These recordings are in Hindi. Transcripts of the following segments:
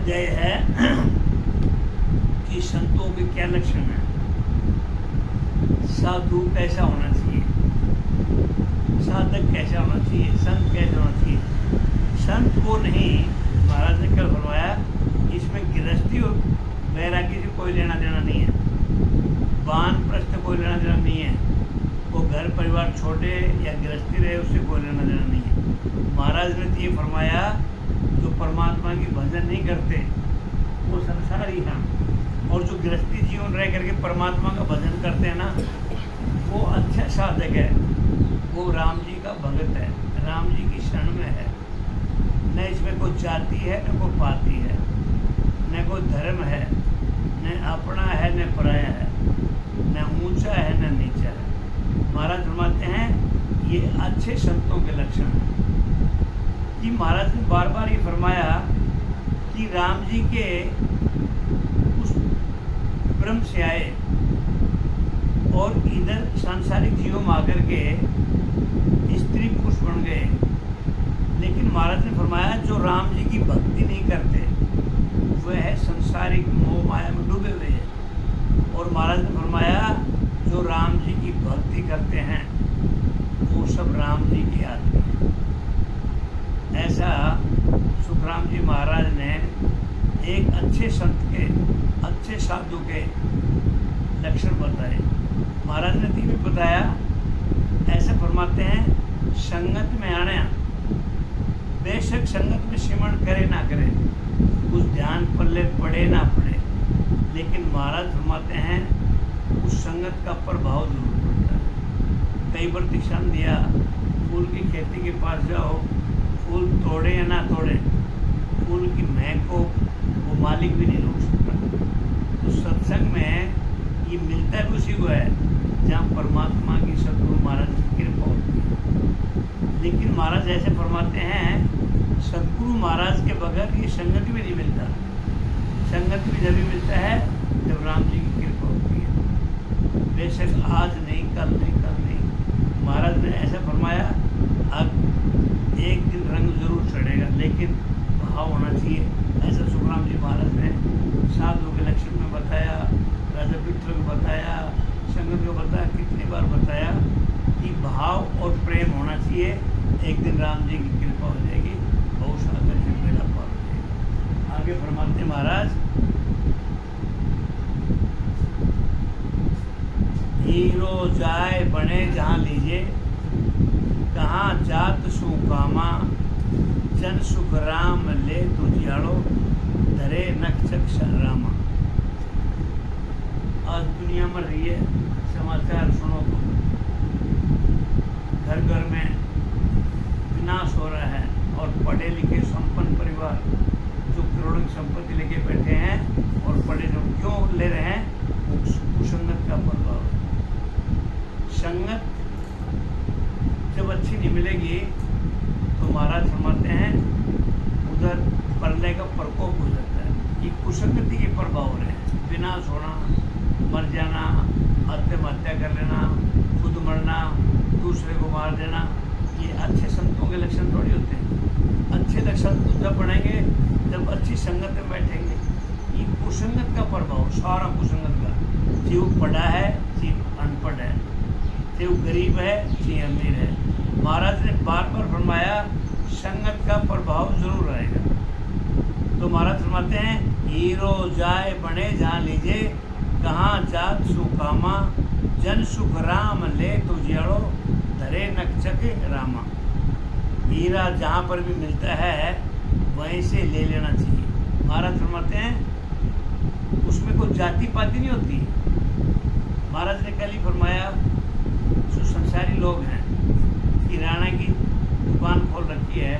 अध्याय है कि संतों के क्या लक्षण है, साधु कैसा होना चाहिए, साधक कैसा होना चाहिए, संत कैसा होना चाहिए। संत को नहीं, महाराज ने कल फरमाया, इसमें गृहस्थी और वैरागी से कोई लेना देना नहीं है, वानप्रस्थ कोई लेना देना नहीं है, वो घर परिवार छोटे या गृहस्थी रहे उससे कोई लेना देना नहीं है। महाराज ने ये फरमाया, जो परमात्मा की भजन नहीं करते वो संसारी हैं, और जो गृहस्थी जीवन रह करके परमात्मा का भजन करते हैं ना, वो अच्छा साधक है, वो राम जी का भगत है, राम जी की शरण में है। न इसमें कोई जाति है, न कोई पाति है, न कोई धर्म है, न अपना है न पराया है, न ऊंचा है न नीचा है। महाराज फरमाते हैं ये अच्छे संतों के लक्षण हैं। कि महाराज ने बार बार ये फरमाया कि राम जी के उस ब्रह्म से आए और इधर सांसारिक जीवों में आकर के स्त्री पुरुष बन गए, लेकिन महाराज ने फरमाया जो राम जी की भक्ति नहीं करते वह संसारिक मोह माया में डूबे हुए हैं, और महाराज ने फरमाया जो राम जी की भक्ति करते हैं वो सब राम जी के आदमी हैं। ऐसा सुखराम जी महाराज ने एक अच्छे संत के, अच्छे साधु के लक्षण बताए। महाराज ने भी बताया, ऐसे फरमाते हैं, संगत में आना, बेशक संगत में सिमरण करे ना करे, कुछ ध्यान पल्ले पड़े ना पड़े, लेकिन महाराज फरमाते हैं उस संगत का प्रभाव जरूर पड़ता है। कई बार दीक्षान दिया, फूल की खेती के पास जाओ, फूल तोड़े या ना तोड़े, फूल की महक को वो मालिक भी नहीं रोक सकता। तो सत्संग में ये मिलता भी उसी को है जहाँ परमात्मा की सतगुरु महाराज की कृपा होती है। लेकिन महाराज ऐसे फरमाते हैं सतगुरु महाराज के बगैर ये संगत भी नहीं मिलता। संगत भी जब मिलता है जब राम जी की कृपा होती है। बेशक आज नहीं, कल नहीं, कल नहीं, महाराज ने ऐसा फरमाया अब एक दिन रंग जरूर चढ़ेगा, लेकिन भाव होना चाहिए। ऐसा सुखराम जी महाराज ने साधु के लक्षण में बताया, राजा विठल को बताया, संगत को बताया, कितनी बार बताया कि भाव और प्रेम होना चाहिए। एक दिन राम जी की कृपा हो जाएगी, बहुत सागर से बेड़ा पार हो जाएगा। आगे फरमाते महाराज, हीरो जाए बने जहाँ लीजिए, कहाँ जात सु कामा, जन सुख राम ले तुझियाड़ो, धरे नक्षक रामा। आज दुनिया में रहिए, समाचार सुनो तो घर घर में विनाश हो रहा है, और पढ़े लिखे संपन्न परिवार जो करोड़ों की संपत्ति लेके बैठे हैं और पढ़े लोग क्यों ले रहे हैं, वो कुसंगत का प्रभाव है। संगत जब अच्छी नहीं मिलेगी तो महाराज फरमाते हैं उधर प्रलय का प्रकोप हो जाता है। ये कुसंगति के प्रभाव हो रहे हैं, विनाश होना, मर जाना, आत्महत्या कर लेना, खुद मरना, दूसरे को मार देना, ये अच्छे संतों के लक्षण थोड़ी होते हैं। अच्छे लक्षण जब बढ़ेंगे जब अच्छी संगत में बैठेंगे। ये कुसंगत का प्रभाव, सारा कुसंगत का, जीव पढ़ा है, जीव अनपढ़ है, जीव गरीब है, जीव अमीर है। महाराज ने बार बार फरमाया संगत का प्रभाव जरूर आएगा। तो महाराज फरमाते हैं हीरो जाए बने जहाँ लीजिए, कहाँ जात सु कामा, जन सुख राम ले तुझियाड़ो, धरे नक्षक रामा। हीरा जहाँ पर भी मिलता है वहीं से ले लेना चाहिए। महाराज फरमाते हैं उसमें कोई जाति पाति नहीं होती। महाराज ने कल ही फरमाया जो संसारी लोग हैं, किराना की दुकान खोल रखी है,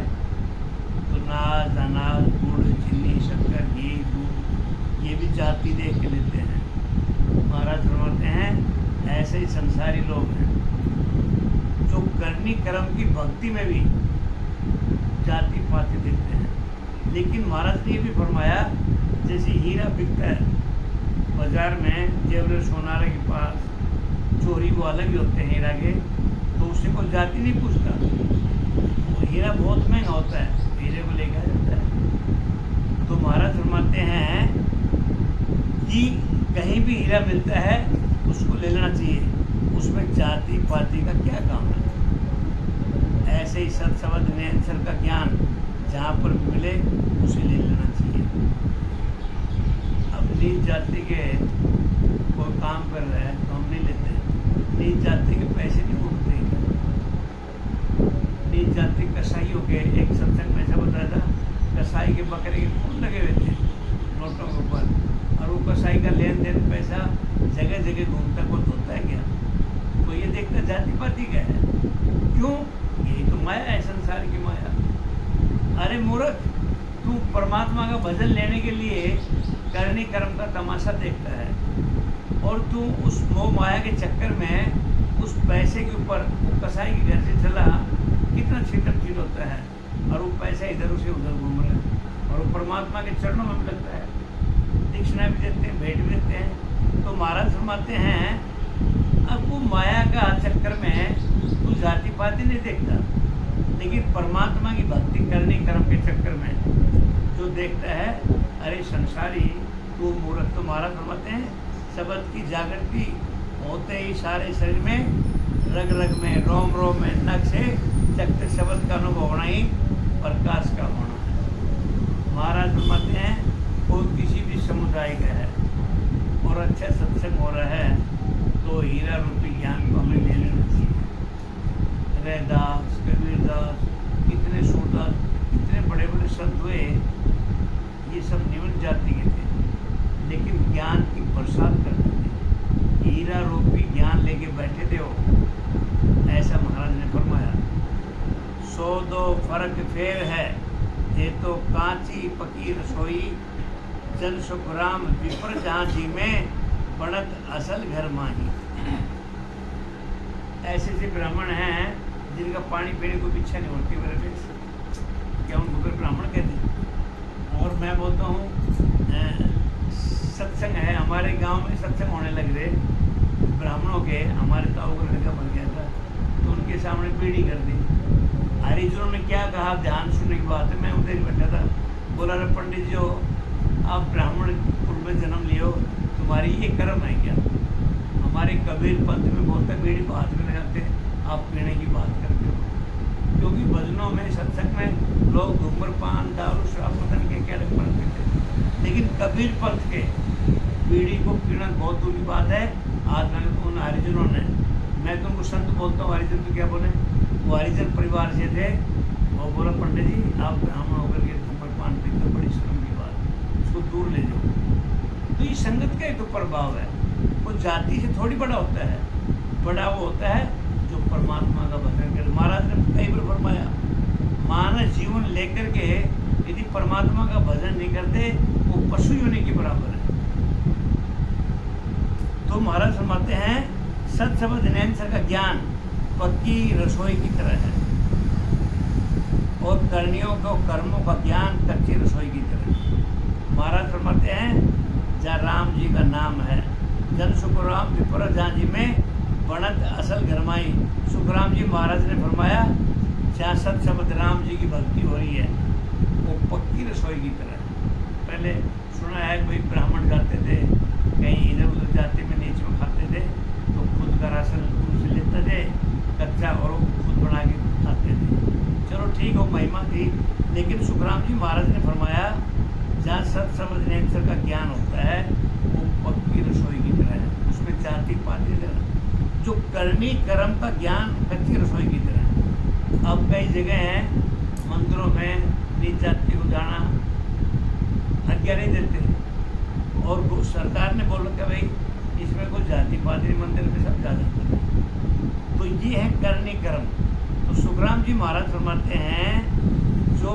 तो नाज, अनाज, गुड़, चीनी, शक्कर, घी, दूध, ये भी जाति देख के लेते हैं। महाराज फरमाते हैं ऐसे ही संसारी लोग हैं जो करनी कर्म की भक्ति में भी जाति पाति देखते हैं। लेकिन महाराज ने ये भी फरमाया जैसे हीरा बिकता है बाजार में, जेवर सोनारा के पास, चोरी वो अलग ही होते हैं हीरा के, तो उससे कोई जाति नहीं पूछता। वो हीरा बहुत महंगा होता है, हीरे को लेकर जाता है। तो महाराज फरमाते हैं कि कहीं भी हीरा मिलता है उसको ले लेना चाहिए, उसमें जाति पाति का क्या काम है। ऐसे ही सत शब्द निरंतर का ज्ञान जहाँ पर मिले उसे ले लेना चाहिए। अब नीच जाति के कोई काम कर रहा है तो हम नहीं लेते। नीच जाति के पैसे नहीं उठते। नीच जाति कसाईयों के, एक सत्संग में ऐसा बताया था, कसाई के बकरे के खून लगे हुए थे नोटों के ऊपर, और वो कसाई का लेन देन पैसा जगह जगह घूमता, कोई होता है क्या? तो ये देखना जाति पाति का है। क्यों? यही तो माया है, संसार की माया। अरे मूर्ख, तू परमात्मा का भजन लेने के लिए करनी कर्म का तमाशा देखता है, और तू उस मोह माया के चक्कर में उस पैसे के ऊपर, वो कसाई के घर से चला कितना छिटक छीट होता है, और वो पैसा इधर से उधर घूम रहा है, और वो परमात्मा के चरणों में लगता है। दीक्षिणा भी देते हैं, भेंट भी देते हैं। तो महाराज फरमाते हैं अब वो माया का चक्कर में तू जाति पाति नहीं देखता, लेकिन परमात्मा की भक्ति करने कर्म के चक्कर में जो देखता है, अरे संसारी तू मूर्ख। तो महाराज फरमाते हैं शब्द की जागृति होते ही सारे शरीर में, रग रग में, रोम रोम में, नख से चक्र शब्द का अनुभव होना ही प्रकाश का होना है। महाराज फरमाते हैं कोई किसी भी समुदाय का है और अच्छा सत्संग हो रहा है तो हीरा रूपी ज्ञान को हमें ले लेना चाहिए। रैदास, कबीरदास, कितने सूरदास, कितने बड़े बड़े संत हुए, ये सब निम्न जाति के थे, लेकिन ज्ञान की बरसात करते थे। हीरा रूपी ज्ञान लेके बैठे थे वो, ऐसा महाराज ने फरमाया। 100 फर्क फेर है, ये तो कांची पकी रसोई, जन सुखराम विपर जहाँ जी में, बनत असल घर माही। ऐसे ऐसे ब्राह्मण हैं जिनका पानी पीने को भी इच्छा नहीं होती मेरे पेट, क्या उनको फिर ब्राह्मण कहते? और मैं बोलता हूँ सत्संग है, हमारे गांव में सत्संग होने लग रहे ब्राह्मणों के। हमारे ताऊ का लड़का मर गया था तो उनके सामने पीढ़ी कर दी। हरिजनों ने क्या कहा, ध्यान सुनने की बात है, मैं उधर ही बैठा था। बोला रे पंडित जी हो, आप ब्राह्मण कुल में जन्म लियो, तुम्हारी ये कर्म है क्या? हमारे कबीर पंथ में बोलते बीड़ी को हाथ में लगाते, आप पीने की बात करते हो। क्योंकि भजनों में, सत्संग में लोग धूम्रपान, दारू, शराब, पतन के क्या पढ़ते थे, लेकिन कबीर पंथ के बीड़ी को पीना बहुत दूर की बात है। आज मैंने उन हरिजनों ने, मैं तुमको संत बोलता हूँ, हरिजन तो क्या बोले, वो हरिजन परिवार से थे। और बोला पंडित जी आप ब्राह्मण होकर के धूम्रपान पीते, बड़ी शर्म की बात, उसको दूर ले जाओ। तो ये संगत का ही तो प्रभाव है। वो जाति से थोड़ी बड़ा होता है, बड़ा वो होता है जो परमात्मा का भजन करे। महाराज ने कई बार फरमाया, मानव जीवन लेकर के यदि परमात्मा का भजन नहीं करते वो पशु योनि के बराबर है। तो महाराज फरमाते हैं सत शब्द निरंतर का ज्ञान पक्की रसोई की तरह है, और करनियों को कर्मों का ज्ञान कच्ची रसोई की तरह। महाराज फरमाते हैं जहाँ राम जी का नाम है, जन सुखराम विपर जहाँ जी में बनत असल घरमाई। सुखराम जी महाराज ने फरमाया जहाँ सत शब्द राम जी की भक्ति हो रही है वो पक्की रसोई की तरह। पहले सुना है कोई ब्राह्मण जाते थे कहीं इधर उधर जाते में नीच में खाते थे तो खुद का राशन उनसे लेते थे कच्चा, और वो खुद बना के खाते थे। चलो ठीक हो, महिमा थी, लेकिन सुखराम जी महाराज ने फरमाया जहाँ सत शब्द निरंतर का ज्ञान होता है वो पक्की रसोई की तरह है, उसमें जाति पाति तरह। जो करनी कर्म का ज्ञान कच्ची रसोई की तरह है। अब कई जगह हैं मंदिरों में नीच जाति को जाना आज्ञा नहीं देते, और सरकार ने बोल रखा भाई इसमें कोई जाति पाति मंदिर में सब जा सकते हैं। तो ये है करनी कर्म। तो सुखराम जी महाराज फरमाते हैं जो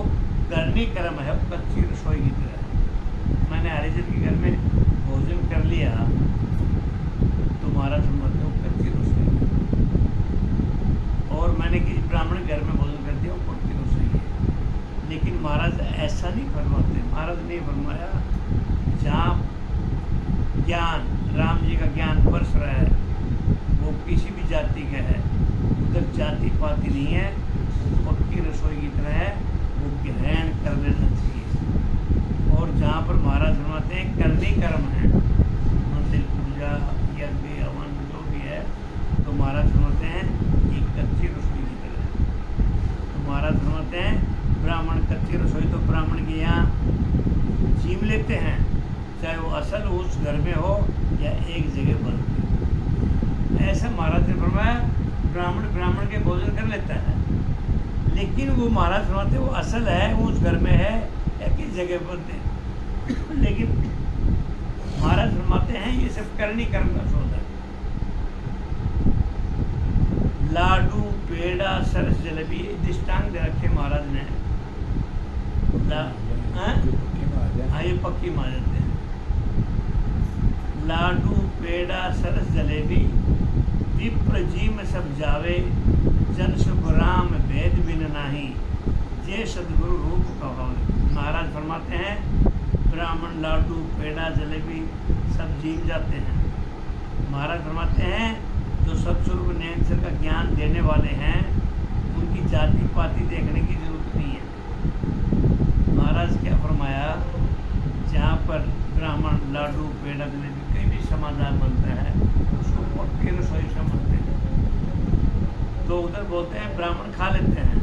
करनी कर्म है वो कच्ची रसोई की तरह है। मैंने हरिजन के घर में भोजन कर लिया तो महाराज फरमाते हो कच्ची रसोई, और मैंने किसी ब्राह्मण घर में भोजन कर दिया वो पक्की रसोई है। लेकिन महाराज ऐसा नहीं फरमाते। महाराज ने फरमाया जहाँ ज्ञान राम जी का ज्ञान बरस रहा है वो किसी भी जाति का है, उधर जाति पाति नहीं है, वो पक्की रसोई की तरह है, वो ग्रहण कर लेना चाहिए। और जहाँ पर महाराज फरमाते हैं करनी कर्म है, मंदिर पूजा यज्ञ हवन जो भी है, तो महाराज फरमाते हैं एक कच्ची रसोई की तरह है। तो महाराज फरमाते हैं ब्राह्मण कच्ची रसोई तो ब्राह्मण के यहाँ छीन लेते हैं, चाहे वो असल उस घर में हो या एक जगह बनती। ऐसा महाराज ने फरमाया ब्राह्मण के भोजन कर लेता है, लेकिन वो महाराज फरमाते वो असल है वो उस घर में है या किस जगह बनते हैं। लेकिन महाराज फरमाते हैं ये सब करनी कर्म का सौदा है। लाडू पेड़ा सरस जलेबी दृष्टांत दे रखे महाराज ने। हाँ ये पक्की मानते हैं। लाडू पेड़ा सरस जलेबी विप्र जी में सब जावे, जन सुखराम भेद बिन नाही, जे सदगुरु रूप कहावे। महाराज फरमाते हैं ब्राह्मण लाडू पेड़ा जलेबी सब जीत जाते हैं। महाराज फरमाते हैं जो सत्स्वरूप नैनसर का ज्ञान देने वाले हैं उनकी जाति पाति देखने की जरूरत नहीं है। महाराज क्या फरमाया, जहाँ पर ब्राह्मण लाडू पेड़ा जलेबी कहीं भी समाधान बनता है उसको पक्की रसोई समझते हैं, तो उधर बोलते हैं ब्राह्मण खा लेते हैं।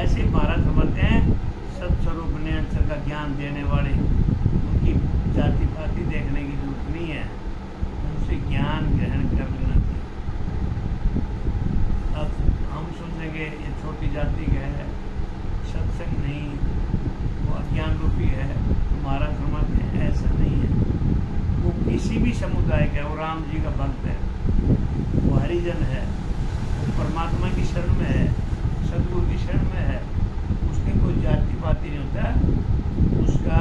ऐसे महाराज समझते हैं सत्स्वरूप नैनसर का ज्ञान देने वाले उनकी जाति पाति देखने की जरूरत नहीं है, उनसे ज्ञान ग्रहण कर लेना चाहिए। अब हम सुनेंगे ये छोटी जाति का है, सत्संग नहीं, वो अज्ञान रूपी है, तो महाराज फरमाते हैं ऐसा नहीं है। वो किसी भी समुदाय का है, वो राम जी का भक्त है, वो हरिजन है, वो परमात्मा की शरण में है, सदगुरु की शरण में है, उसके कोई जाति पाति नहीं होता, उसका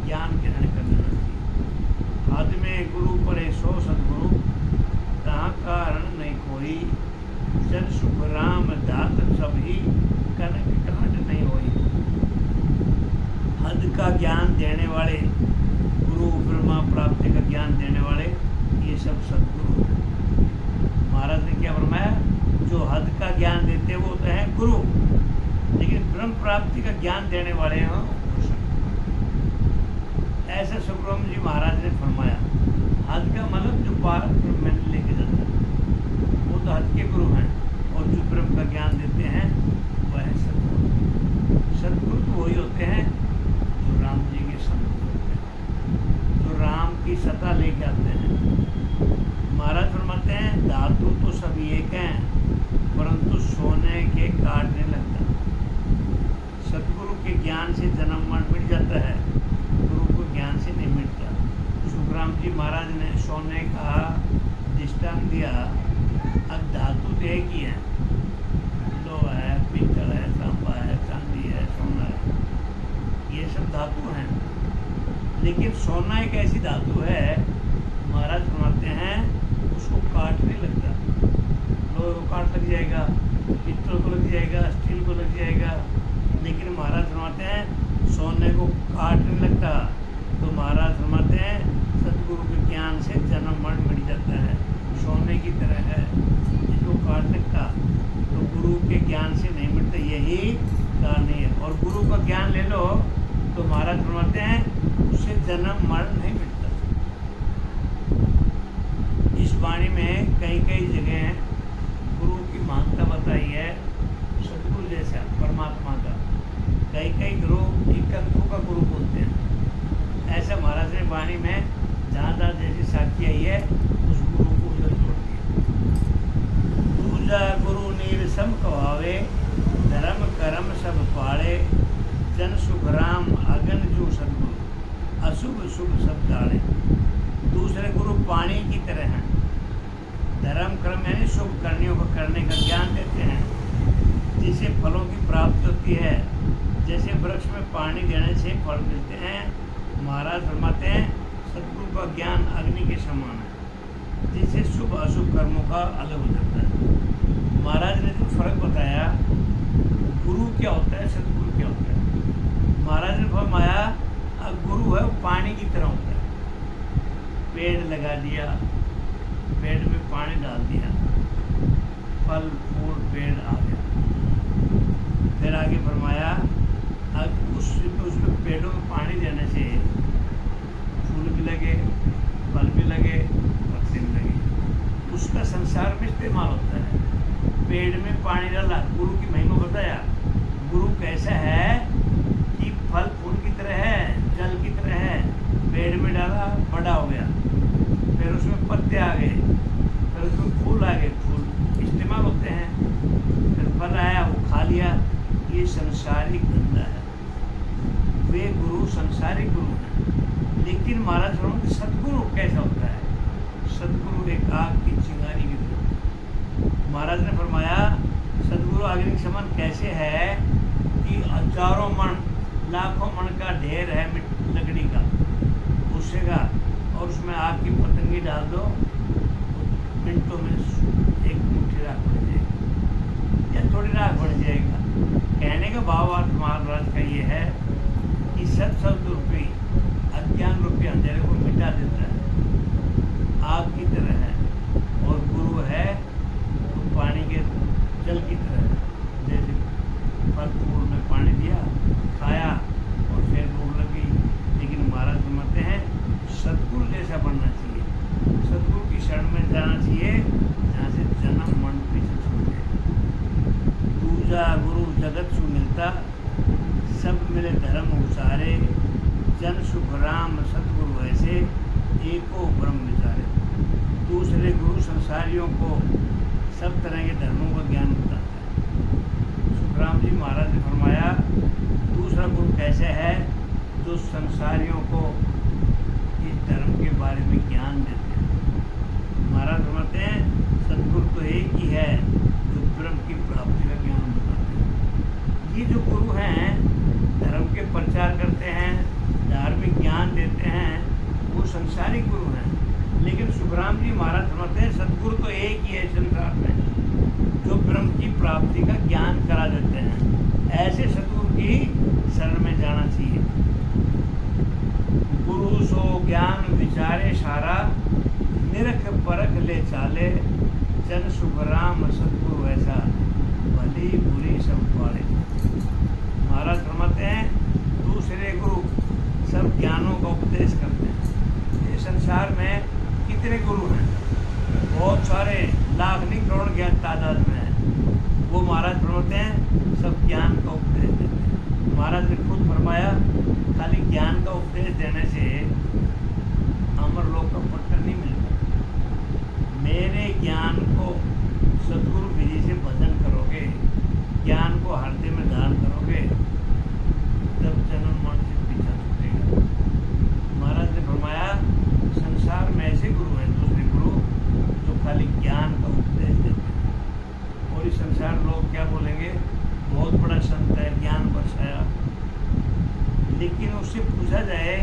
ज्ञान ग्रहण कर लेना चाहिए। आदि में गुरु परे सो सदगुरु, तहाँ कारण नहीं कोई, जन सुख राम दात सभी, कनक काट नहीं होई। हद का ज्ञान देने वाले गुरु, ब्रह्मा प्राप्ति का ज्ञान देने वाले, ये सब सदगुरु हैं। महाराज ने क्या फरमाया, जो हद का ज्ञान देते वो तो हैं गुरु, लेकिन ब्रह्म प्राप्ति का ज्ञान देने वाले हैं ऐसा सुखराम जी महाराज ने फरमाया। हद का मतलब जो पार ब्रह्म में लेके जाता है वो तो हद के गुरु हैं, और जो ब्रह्म का ज्ञान देते हैं वह है सदगुरु। सदगुरु तो वही होते हैं जो राम जी के संत होते हैं, जो राम की सत्ता लेके आते हैं। महाराज फरमाते हैं धातु तो सभी एक हैं, परंतु सोने के काटने लगता। सदगुरु के ज्ञान से जन्म मरण मिट जाता है, गुरु को ज्ञान से नहीं मिटता। सुखराम जी महाराज ने सोने का दृष्टांत दिया। अब धातु तो एक ही है, लोहा है, पीतल है, तांबा है, चांदी है, सोना है, ये सब धातु हैं। लेकिन सोना एक ऐसी धातु है, महाराज फरमाते हैं उसको काटने लगता। लोहे को काट लग जाएगा, पित्तल को लग जाएगा, स्टील को लग जाएगा, लेकिन महाराज फरमाते हैं सोने को काटने लगता। तो महाराज फरमाते हैं सदगुरु के ज्ञान से जन्म मरण मिट जाता है, सोने की तरह है, इसको काट लगता तो गुरु के ज्ञान से नहीं मिटता, यही कारण है। और गुरु का ज्ञान ले लो तो महाराज फरमाते हैं उससे जन्म मरण नहीं मिटता। इस वाणी में कई कई जगह गुरु की महानता बताई है, सदगुरु जैसा परमात्मा का। कई कई गुरु एकंतु का गुरु बोलते हैं। ऐसा महाराज ने वाणी में जहाँ जहाँ जैसी साखी आई है उस गुरु को उधर छोड़ दिया। दूजा गुरु नीर सम कहावे, धर्म कर्म सब पाड़े, जन सुख राम अगन जो सदगुरु, अशुभ शुभ सब जाड़े। दूसरे गुरु पानी की तरह हैं, धर्म कर्म यानी शुभ कर्मियों को करने का ज्ञान देते हैं, जिससे फलों की प्राप्ति होती है। जैसे वृक्ष में पानी देने से फल मिलते हैं, महाराज फरमाते हैं सदगुरु का ज्ञान अग्नि के समान है, जिससे शुभ अशुभ कर्मों का अलग हो जाता है। महाराज ने जो फर्क बताया गुरु क्या होता है, सदगुरु क्या होता है, महाराज ने फरमाया गुरु है वो पानी की तरह होता है। पेड़ लगा दिया, पेड़ में पानी डाल दिया, फल फूल पेड़ आ गया। फिर आगे फरमाया उसमें पेड़ों में पानी देने से संसार में इस्तेमाल होता है। पेड़ में पानी डाला, गुरु की महिमा बताया। गुरु कैसा है कि फल फूल की तरह है, जल की तरह है। पेड़ में डाला, बड़ा हो गया, फिर उसमें पत्ते आ गए, फिर उसमें फूल आ गए, फूल इस्तेमाल होते हैं, फिर फल आया, वो खा लिया। ये संसारिक धंधा है। वे गुरु संसारिक गुरु हैं। लेकिन महाराज बोलते सदगुरु कैसा होता है? सदगुरु एक आग की चिंगारी की तरह। महाराज ने फरमाया सदगुरु अग्नि के समान कैसे है कि हजारों मन लाखों मन का ढेर है लकड़ी का, भूसे का, और उसमें आग की पतंगी डाल दो, मिनटों में एक मुट्ठी राख बन जाएगी या थोड़ी राख बन जाएगा। कहने का भावार्थ महाराज का ये है कि सत्शब्द रूपी अज्ञान रूपी अंधेरे को मिटा देता है, आग की तरह है। और गुरु है तो पानी के जल की तरह है। जैसे फल फूल में पानी दिया, खाया और फिर भूख लगी। लेकिन महाराज समझते हैं सदगुरु जैसा बनना चाहिए, सदगुरु की शरण में जाना चाहिए जहाँ से जन्म मन पीछे छूट जाए। दूजा गुरु जगत सु मिलता, सब मिले धर्म उसारे, जन सुख राम सतगुरु ऐसे, एको ब्रह्म विचारे। दूसरे गुरु संसारियों को सब तरह के धर्मों का ज्ञान बताता है। सुखराम जी महाराज ने फरमाया दूसरा गुरु कैसे है? जो संसारियों को इस धर्म के बारे में ज्ञान देते हैं। महाराज फरमाते हैं सदगुरु तो एक ही है जो ब्रह्म की प्राप्ति का ज्ञान बताते हैं। ये जो गुरु हैं धर्म के प्रचार करते हैं, धार्मिक ज्ञान देते हैं, वो संसारिक गुरु हैं। लेकिन सुखराम जी महाराज समझते हैं सदगुरु तो एक ही है संसार में जो ब्रह्म की प्राप्ति का ज्ञान करा देते हैं। ऐसे सदगुरु की शरण में जाना चाहिए। गुरु सो ज्ञान विचारे सारा, निरख परख ले चाले, जन सुखराम सदगुरु ऐसा, भली बुरी सब पाले। महाराज फरमाते हैं दूसरे गुरु सब ज्ञानों का उपदेश करते हैं। ये संसार में कितने गुरु हैं? बहुत सारे, लाख नहीं करोड़ ज्ञान तादाद में है। वो महाराज फरमाते हैं सब ज्ञान का उपदेश देते हैं। महाराज ने खुद फरमाया खाली ज्ञान का उपदेश देने से अमर लोक का पट्टा नहीं मिलता। मेरे ज्ञान को सदगुरु विधि से भजन करोगे, ज्ञान को हृदय में धारण करोगे, तब जन्म मन से पीछा छूटेगा। महाराज ने फरमाया संसार में ऐसे गुरु हैं, दूसरे गुरु जो खाली ज्ञान का उपदेश देते हैं। और इस संसार लोग क्या बोलेंगे, बहुत बड़ा संत है, ज्ञान बरसाया। लेकिन उससे पूछा जाए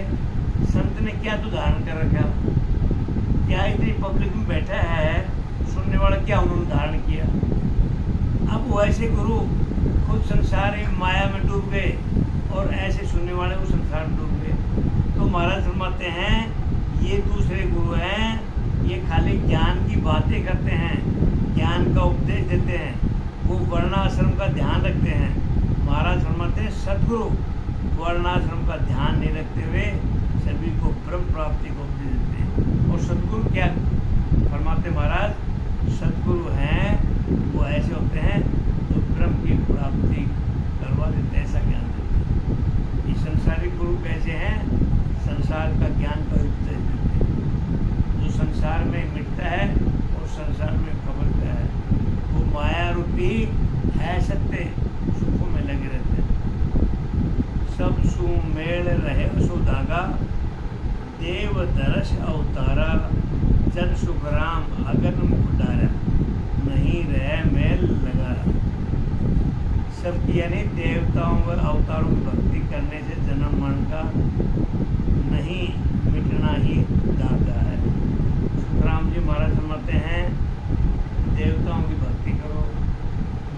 संत ने क्या तो धारण कर रखा? क्या इतनी पब्लिक में बैठा है, सुनने वाला क्या उन्होंने धारण किया? अब वो ऐसे गुरु खुद संसार में माया में डूब गए और ऐसे सुनने वाले वो संसार में डूब गए। तो महाराज फरमाते हैं ये दूसरे गुरु हैं, ये खाली ज्ञान की बातें करते हैं, ज्ञान का उपदेश देते हैं, वो वर्णाश्रम का ध्यान रखते हैं। महाराज फरमाते हैं सदगुरु वर्णाश्रम का ध्यान नहीं रखते हुए सभी को ब्रह्म प्राप्ति को उपदेश देते हैं। और सदगुरु क्या फरमाते महाराज? सदगुरु हैं वो ऐसे होते हैं जो ब्रह्म की प्राप्ति करवा देते हैं, ऐसा ज्ञान देते हैं। ये संसारिक गुरु कैसे हैं? संसार का ज्ञान का उपदेश देते हैं। जो संसार में मिटता है और संसार में खबरता है, वो माया रूपी है सत्य सुखों में लगे रहते हैं। सब सु मेल रहे सो धागा, देव दरस अवतारा, जन सुख राम अगन मुख डारा, नहीं रह मेल लगा। सब यानी देवताओं व अवतारों की भक्ति करने से जन्म मरण का नहीं मिटना ही दाता है। सुखराम जी महाराज फरमाते हैं देवताओं की भक्ति करो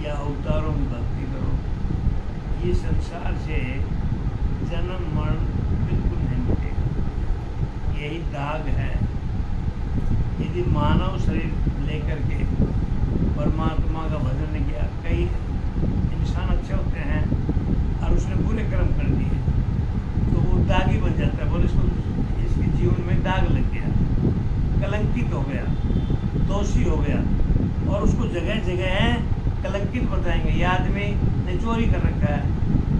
या अवतारों की भक्ति करो, ये संसार से जन्म मरण बिल्कुल नहीं मिटेगा। यही दाग है। यदि मानव शरीर लेकर के परमात्मा का भजन नहीं किया, कई इंसान अच्छे होते हैं और उसने बुरे कर्म कर दिए तो वो दागी बन जाता है। बोले इसके जीवन में दाग लग गया, कलंकित हो गया, दोषी हो गया। और उसको जगह जगह कलंकित बताएंगे। ये आदमी ने चोरी कर रखा है,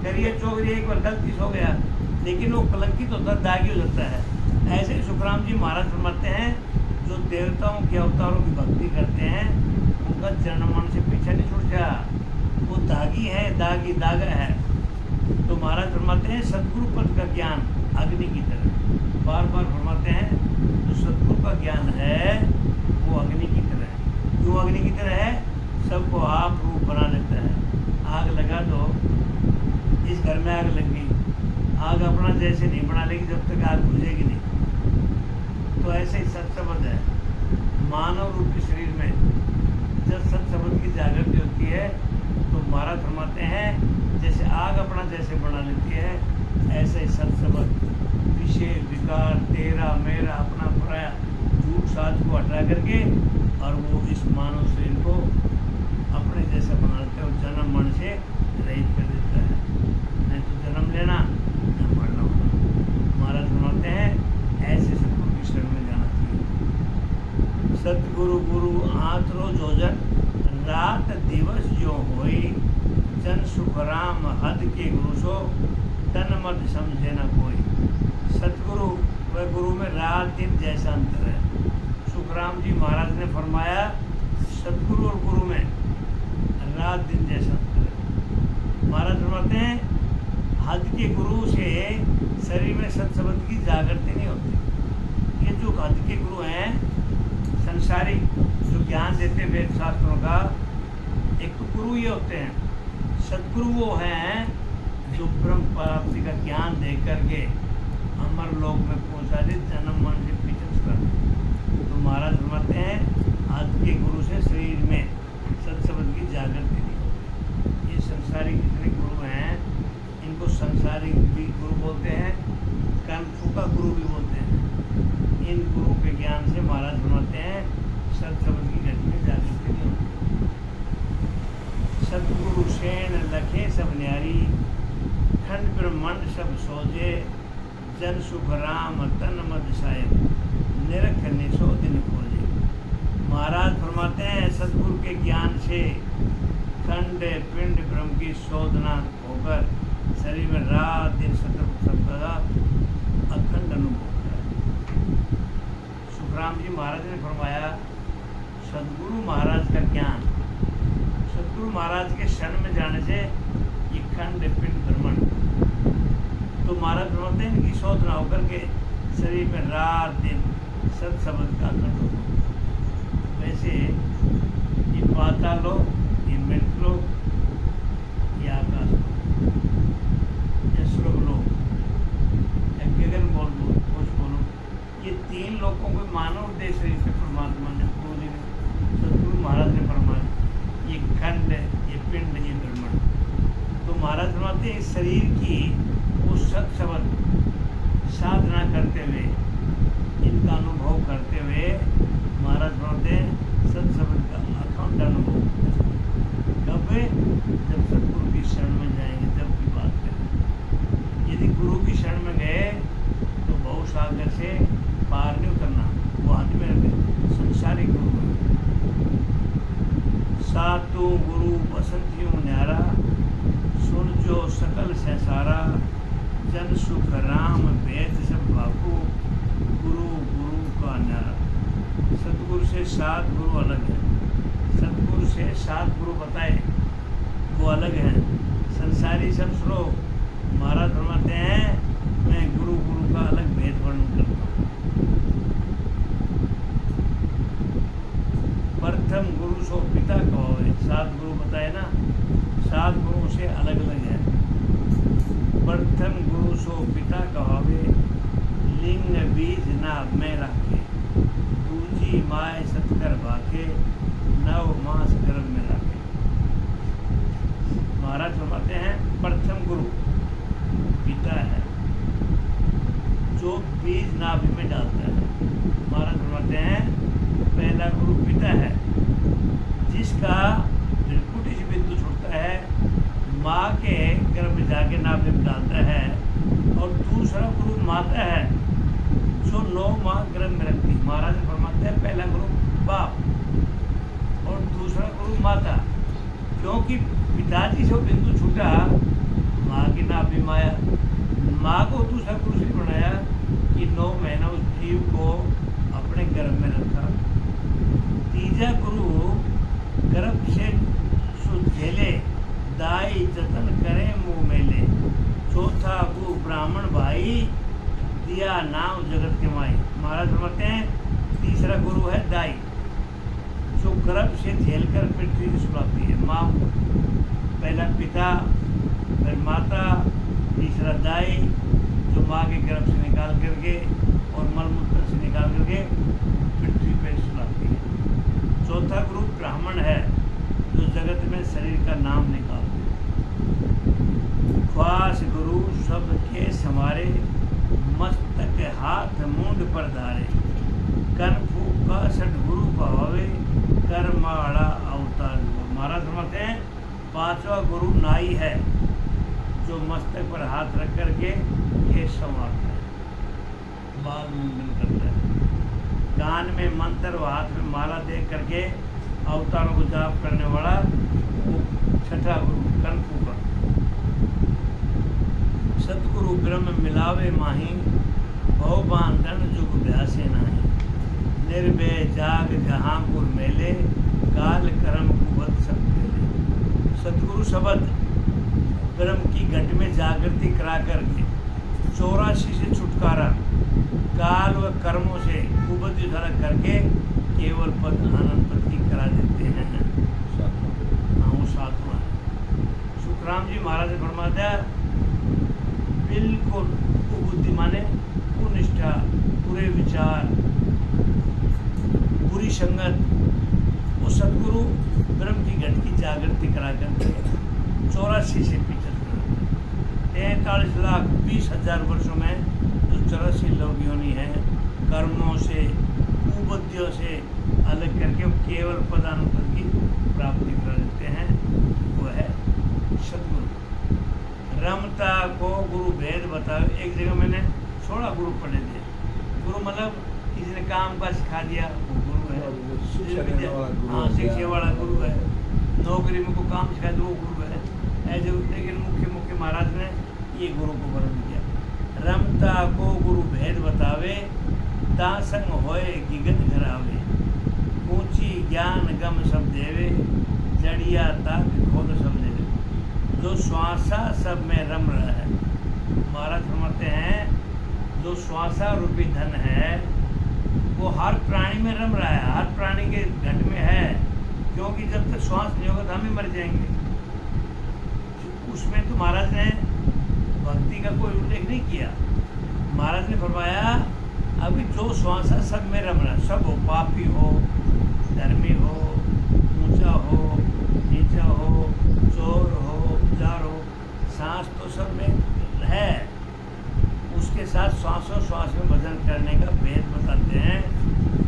करिए चोरी, एक बार गलती से हो गया, लेकिन वो कलंकित होता है, दागी हो जाता है। ऐसे ही सुखराम जी महाराज फरमाते हैं, जो देवताओं के अवतारों की भक्ति करते हैं उनका जन्म मन से पीछे नहीं छूट जा, वो दागी है, दागी दागा है। तो महाराज फरमाते हैं सदगुरु पद का ज्ञान अग्नि की तरह, बार बार फरमाते हैं जो सदगुरु का ज्ञान है वो अग्नि की तरह है। क्यों अग्नि की तरह है? सबको आप रूप बना लेता है। आग लगा दो, इस घर में आग लग गई, आग अपना जैसे नहीं बना लेगी जब तक आग बुझेगी नहीं। तो ऐसे ही सत्सबंध है मानव रूपी शरीर में। जब सत्सबंध की जागृति होती है तो महाराज फरमाते हैं जैसे आग अपना जैसे बना लेती है, ऐसे ही सत्सबंध विषय विकार तेरा मेरा अपना पराया झूठ साज को हटा करके और वो इस मानव शरीर को अपने जैसा बना लेता है और जन्म मरण से रहित कर देता है। नहीं तो जन्म लेना न मरना होना। महाराज फरमाते हैं ऐसे सदगुरु की शरण में जाना चाहिए। सतगुरु गुरु आतरो जोजन रात दिवस जो होई, जन सुख राम हद के गुरु सो तन मत समझे न कोई। सतगुरु व गुरु में रात दिन जैसा अंतर है। सुखराम जी महाराज ने फरमाया सतगुरु और गुरु में रात दिन जैसा अंतर है। महाराज फरमाते हैं हद के गुरु से शरीर में सत्सबंध की जागृति नहीं होती। ये जो हद के गुरु हैं संसारिक जो ज्ञान देते वेद शास्त्रों का, एक तो गुरु ये होते हैं। सदगुरु वो हैं जो ब्रह्म प्राप्ति का ज्ञान दे करके अमर लोक में पहुंचा दे, जन्म मरण से पीछे छुड़ा दे। तो महाराज फरमाते हैं हद के गुरु से शरीर में सत्सबंध की जागृति नहीं होती। ये संसारिक जितने गुरु हैं इनको संसारिक भी गुरु बोलते हैं, कर्म का गुरु भी बोलते हैं। इन गुरु के ज्ञान से महाराज फरमाते हैं सत्सबंध की गति में जागृति नहीं होती। सतगुरु सेन लखे सब न्यारी, खंड ब्रह्मांड सब सोजे, जन सुख राम तन मद साहेब, निरख निशो दिन खोजे। महाराज फरमाते हैं सतगुरु के ज्ञान से खंड पिंड ब्रह्म की शोधना होकर शरीर में रात दिन सतत सबका अखंड अनुभव होता है। सुखराम जी महाराज ने फरमाया सदगुरु महाराज का ज्ञान, सदगुरु महाराज के शरण में जाने से ये खंड पिंड ब्रह्मांड, तो महाराज फरमाते हैं इनकी शोधना होकर के शरीर में रात दिन सत्सबंध का अखंड होता है। वैसे ये पाताल लोक, ये मृत लोक, ये आकाश लोक, ये स्वर्ग लोक, या गगन बोलो, ये तीन लोगों को मानव देश शरीर से परमात्मा ने, गुरु जी ने, सतगुरु महाराज ने फरमाया ये खंड, ये पिंड, ये ब्रह्मांड। तो महाराज फरमाते हैं इस शरीर की वो सत्सबंध साधना करते हुए, इनका अनुभव करते हुए महाराज फरमाते हैं सत्सबंध का अखंड अनुभव। कब? जब सतगुरु की शरण में जाएंगे, जब की बात करें। यदि गुरु की शरण में गए तो बहु सागर से पार नहीं उतरना, वो हाथ में रहते संसारिक गुरु है। सातु गुरु बसंतियों न्यारा, सुन जो सकल संसारा, जन सुख राम वेद सब बापू, गुरु गुरु का न्यारा। सतगुरु से सात गुरु अलग है। सतगुरु से सात गुरु बताए वो अलग हैं। संसारी सब श्लोक महाराज फरमाते हैं मैं गुरु गुरु का अलग भेद वर्णन करता हूँ। प्रथम गुरु सो पिता कहो, सात गुरु बताए ना, सात गुरु से अलग अलग है। प्रथम गुरु सो पिता कहावे, लिंग बीज नाभ में राखे, दूजी माय सतकर भाखे, नव मास गर्भ में राखे। महाराज फरमाते हैं प्रथम गुरु पिता है जो बीज नाभि में डालता है। महाराज फरमाते हैं पहला गुरु पिता है जिसका त्रिपुटी से बिंदु छूटता है, माँ के गर्भ में जाके नाभि में डालता है। और दूसरा गुरु माता है जो 9 माह गर्भ में रखती। महाराज फरमाते हैं पहला गुरु बाप और माता, क्योंकि पिताजी से बिंदु छूटा, माँ की नाभि माया। माँ को दूसरा पुरुष ने बनाया कि 9 महीना उस जीव को अपने गर्भ में रखा। तीजा गुरु गर्भ से झेले, दाई जतन करे मुँह मेले। चौथा गुरु ब्राह्मण भाई, दिया नाम जगत के माई। महाराज फरमाते हैं तीसरा गुरु है दाई, जो गर्भ से झेलकर पृथ्वी की सुलाती है। माँ, पहला पिता, फिर माता, तीसरा दाई, जो माँ के गर्भ से निकाल करके और मलमूत्र से निकाल करके पृथ्वी पर सुलाती है। चौथा गुरु ब्राह्मण है, जो जगत में शरीर का नाम निकालते हैं। ख्वास गुरु सबके समारे, मस्तक हाथ मुंड पर धारे। कन फूका सदगुरु भावे, कर्माड़ा अवतार। महाराज फरमाते हैं पांचवा गुरु नाई है, जो मस्तक पर हाथ रख करके केश संवारता है, बाल मुंडन करता है। कान में मंत्र व हाथ में माला दे करके अवतारों को जाप करने वाला वो छठा गुरु कनफू का। सतगुरु ब्रह्म मिलावे माही, भव बांधन जुग ब्यासे नाही। निर्भय जाग जहाँपुर मेले, काल कर्म कुबत सब खेले। सतगुरु शब्द ब्रह्म की घट में जागृति करा करके 84 से छुटकारा, काल व कर्मों से कुबत धारा करके केवल पद आनंद पद की करा देते हैं। वो सातवां सुखराम जी महाराज ने फरमा दिया, बिल्कुल कुबुद्धि माने कुनिष्ठा, बुरे विचार, बुरी संगत, वो सदगुरु ब्रह्म की घट की जागृति करा करके 84 से 43,20,000 वर्षों में जो 84 लोग योनि हैं, कर्मों से कुबुद्धियों से अलग करके केवल पदानुपद की प्राप्ति कर देते हैं। वो है सदगुरु। रमता को गुरु भेद बताओ। एक जगह मैंने 16 गुरु पढ़े थे। गुरु मतलब किसी ने काम का सिखा दिया, वो गुरु है। हाँ, शिक्षा वाला गुरु है। नौकरी में को काम सिखा दिया, वो गुरु है। ऐसे लेकिन मुख्य महाराज ने ये गुरु को वर्णन किया। रमता को गुरु भेद बतावे, दासंग होए गिगत घरावे। ऊंची ज्ञान गम सब देवे, जड़िया ताक खोद सब देवे। जो श्वासा सब में रम रहा है। महाराज फरमाते हैं जो श्वासा रूपी धन है वो हर प्राणी में रम रहा है, हर प्राणी के घट में है। क्योंकि जब तक श्वास नहीं होगा तो हम ही मर जाएंगे। उसमें तो महाराज ने भक्ति का कोई उल्लेख नहीं किया। महाराज ने फरमाया अभी जो श्वासा सब में रम रहा, सब हो, पापी हो, धर्मी हो, ऊंचा हो, नीचा हो, चोर हो, जार हो, सांस तो सब में है। उसके साथ श्वासों श्वास में भजन करने का भेद बताते हैं।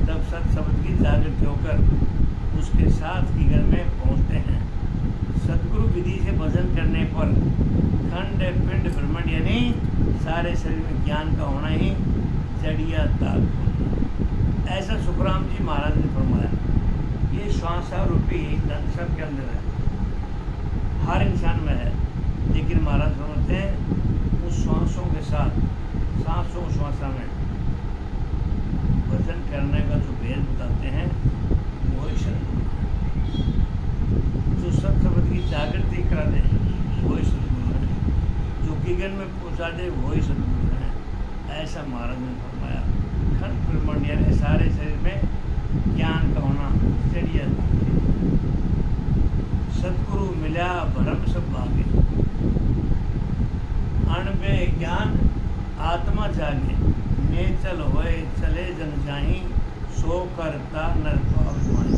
तब सत शब्द की जागृति होकर उसके साथ की घर में पहुँचते हैं। सदगुरु विधि से भजन करने पर खंड पिंड ब्रह्मंड यानी सारे शरीर में ज्ञान का होना ही जड़िया ताक। ऐसा सुखराम जी महाराज ने फरमाया। ये श्वासा रूपी धन सबके अंदर है, हर इंसान में है। लेकिन महाराज फरमाते हैं उस श्वासों के साथ, सांसों श्वासा में भजन करने का जो भेद बताते हैं वही सदगुरु है। जो सत शब्द की जागृति करा दे वही सदगुरु है। जो गिगन में पहुँचा दे वही सदगुरु है। ऐसा महाराज ने फरमाया। खंड ब्रह्मांड यानी सारे शरीर में ज्ञान का होना चढ़िया। सदगुरु मिला भरम सब भागे, अणबे ज्ञान आत्मा जागे। नेचल होए चले जन जाही, सो करता नर पाप माही।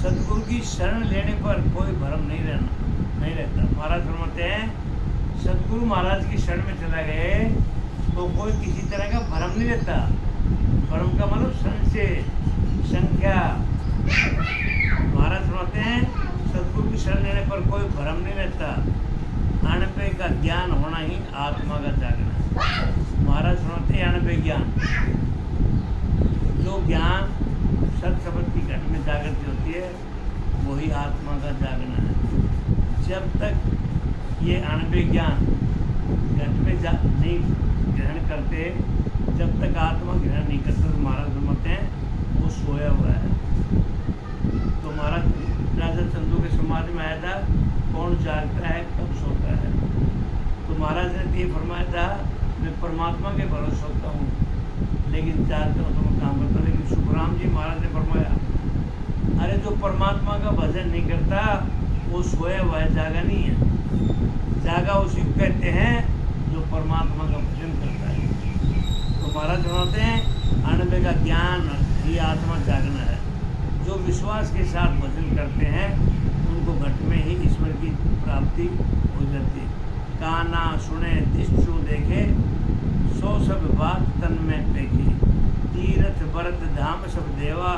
सदगुरु की शरण लेने पर कोई भ्रम नहीं रहता। महाराज फरमाते हैं सदगुरु महाराज की शरण में चला गए तो कोई किसी तरह का भ्रम नहीं रहता। भ्रम का मतलब संशय, संख्या। महाराज फरमाते हैं सदगुरु की शरण लेने पर कोई भ्रम नहीं रहता। अणपे का ज्ञान होना ही आत्मा का जागना। महाराज फरमाते हैं अणपे ज्ञान, जो ज्ञान सत शब्द की घट में जागृति होती है वही आत्मा का जागना है। जब तक ये अणुवे ज्ञान घट में नहीं ग्रहण करते, जब तक आत्मा ग्रहण नहीं करते तो महाराज समझते हैं वो सोया हुआ है। तो महाराज राजा चंदू के समाधि में आया था, कौन जागता है कब सोता है। तो महाराज ने ये फरमाया था, मैं परमात्मा के भरोसे सोता हूँ लेकिन जागता हूँ तो मैं काम करता हूँ। लेकिन सुखराम जी महाराज ने फरमाया, अरे जो परमात्मा का भजन नहीं करता वो सोया हुआ है, जागा नहीं है। जागा उसी को कहते हैं जो परमात्मा का भजन करता है। तो महाराज बताते हैं अणुवे का ज्ञान ही आत्मा जागना है। जो विश्वास के साथ भजन करते हैं उनको घट में ही ईश्वर की प्राप्ति हो जाती है। काना सुने दिशु देखे, सो सब बात तन में पेखी, तीर्थ व्रत धाम सब देवा,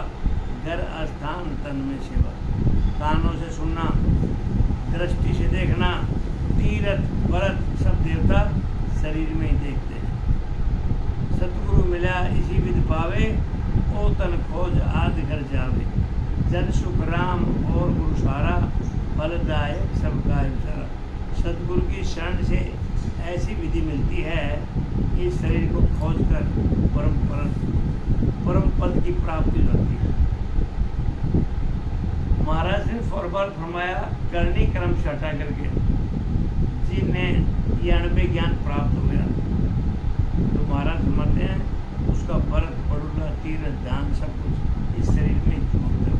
घर स्थान तन में सेवा। कानों से सुनना, दृष्टि से देखना, तीर्थ व्रत सब देवता शरीर में ही देखते हैं। सतगुरु मिला इसी विध पावे, ओ तन खोज आदि घर जावे, जन सुख राम और गुरु सारा, फलदायक सबका विचारा। सतगुरु की शरण से ऐसी विधि मिलती है, इस शरीर को खोज कर परम पद की प्राप्ति होती है। महाराज ने फौरबार फरमाया, करनी कर्म से हटा करके जिन्हें ये अणुवे ज्ञान प्राप्त हो गया तो महाराज समझते हैं उसका व्रत पड़ुला तीर्थ दान सब कुछ इस शरीर में चमकता है,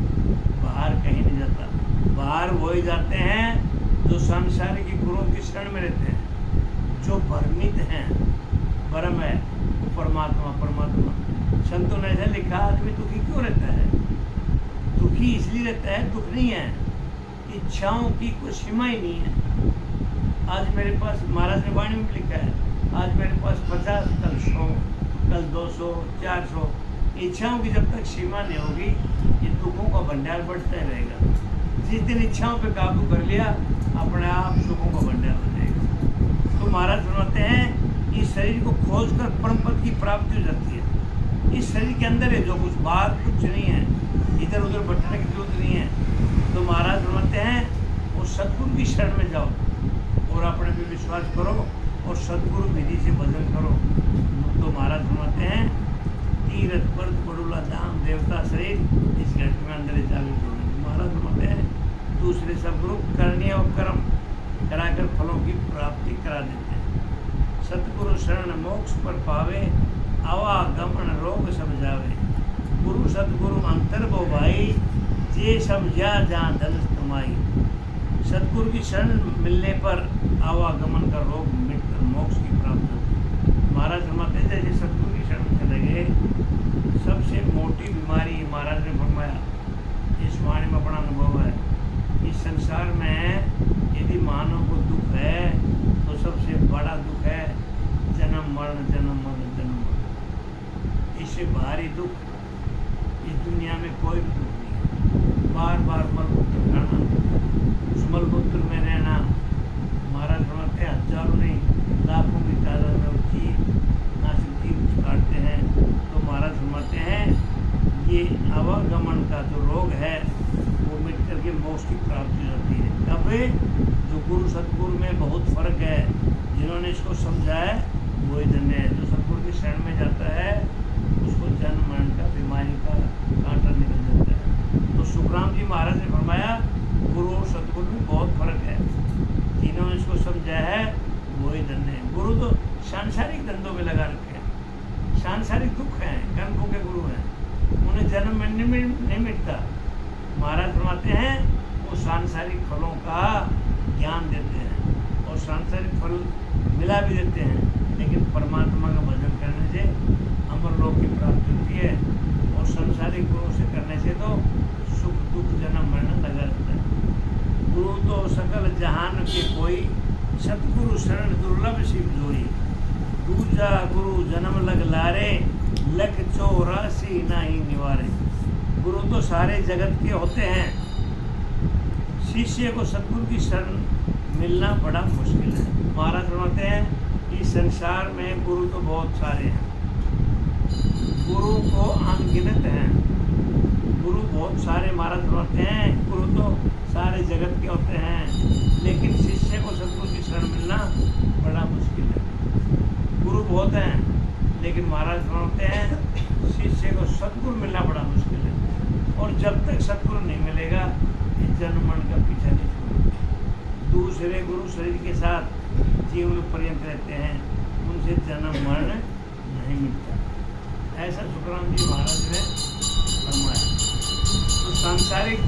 बाहर कहीं नहीं जाता। बाहर वो ही जाते हैं जो सांसारिक गुरुओं की शरण में रहते हैं, जो भ्रमित हैं। परम है वो परमात्मा। संतों ने ऐसा लिखा, आदमी दुखी क्यों रहता है? दुखी इसलिए रहता है, दुख नहीं है, इच्छाओं की कोई सीमा ही नहीं है। आज मेरे पास, महाराज ने वाणी में लिखा है, आज मेरे पास 50, कल 100, कल 200, 400। इच्छाओं की जब तक सीमा नहीं होगी ये दुखों का भंडार बढ़ता ही रहेगा। जिस दिन इच्छाओं पे काबू कर लिया अपने आप सुखों का भंडार हो जाएगा। तो महाराज सुनाते हैं इस शरीर को खोज कर परम पद की प्राप्ति हो जाती है। इस शरीर के अंदर है जो कुछ, बाहर कुछ नहीं है, इधर उधर भटकने की जरूरत नहीं है। तो महाराज फरमाते हैं वो सतगुरु की शरण में जाओ और अपने पे विश्वास करो और सतगुरु विधि से भजन करो। तो महाराज फरमाते हैं तीर्थ व्रत बड़ुला धाम देवता शरीर इस घट में अंदर जागृत होने। महाराज फरमाते हैं दूसरे सब गुरु करनी और कर्म कराकर फलों की प्राप्ति करा देते हैं। सतगुरु शरण मोक्ष पर पावे, आवागमन रोग सब जावे, गुरु सतगुरु अंतर वो भाई, जे समझा जहाँ धन कमाई। सतगुरु की शरण मिलने पर आवागमन का रोग मिटकर मोक्ष की प्राप्ति होती। महाराज फरमाते हैं जैसे सतगुरु की शरण चले गए, सबसे मोटी बीमारी महाराज ने फरमाया, इस वाणी में अपना अनुभव है, इस संसार में यदि मानव को दुख है तो सबसे बड़ा दुख है जन्म मरण, जन्म मरण, जन्म मरण। इससे भारी दुख इस दुनिया में कोई भी दुख नहीं है। बार बार मलमूत्र खाना, उस मलमूत्र में रहना। महाराज फरमाते हैं हजारों नहीं लाखों की तादाद में जीव नासिक जीव काटते हैं। तो महाराज फरमाते हैं ये आवागमन का जो रोग है वो मिट करके मोक्ष की प्राप्ति होती है। कब? जो गुरु सतगुरु में बहुत फर्क है, जिन्होंने इसको समझा है वही धन्य है। जो सतगुरु की शरण में जाता है उसको जन्म मरण का, बीमारी का कांटा निकल जाता है। तो सुखराम जी महाराज ने फरमाया गुरु और सतगुरु में बहुत फर्क है। जिन्होंने इसको समझा है वही धन्य है। गुरु तो सांसारिक धंधों में लगा रखे हैं, सांसारिक दुख हैं, कर्मों के गुरु हैं, उन्हें जन्म में नहीं मिटता। महाराज फरमाते हैं वो सांसारिक फलों का ज्ञान देते हैं और सांसारिक फल मिला भी देते हैं, लेकिन परमात्मा का भजन करने से अमर लोक की प्राप्ति होती है और सांसारिक गुरुओं से करने से तो सुख दुख जन्म मरण लगा रहता है। गुरु तो सकल जहान के कोई, सतगुरु शरण दुर्लभ शिव जोई, दूजा गुरु जन्म लग लारे, लख 84 नहीं निवारे। गुरु तो सारे जगत के होते हैं, शिष्य को सतगुरु की शरण मिलना बड़ा मुश्किल है। महाराज फरमाते हैं इस संसार में गुरु तो बहुत सारे हैं, गुरु को अनगिनत हैं, गुरु बहुत सारे महाराज होते हैं, गुरु तो सारे जगत के होते हैं, लेकिन शिष्य को सदगुरु की शरण मिलना बड़ा मुश्किल है। गुरु बहुत हैं लेकिन महाराज होते हैं, शिष्य को सदगुरु मिलना बड़ा मुश्किल है। और जब तक सदगुरु नहीं मिलेगा इस जन्म मरण का पीछा नहीं छोड़ेगा। दूसरे गुरु शरीर के साथ जीवन पर्यंत रहते हैं, उनसे जन्म मरण नहीं मिलता। ऐसा सुखराम जी महाराज ने फरमाया। तो सांसारिक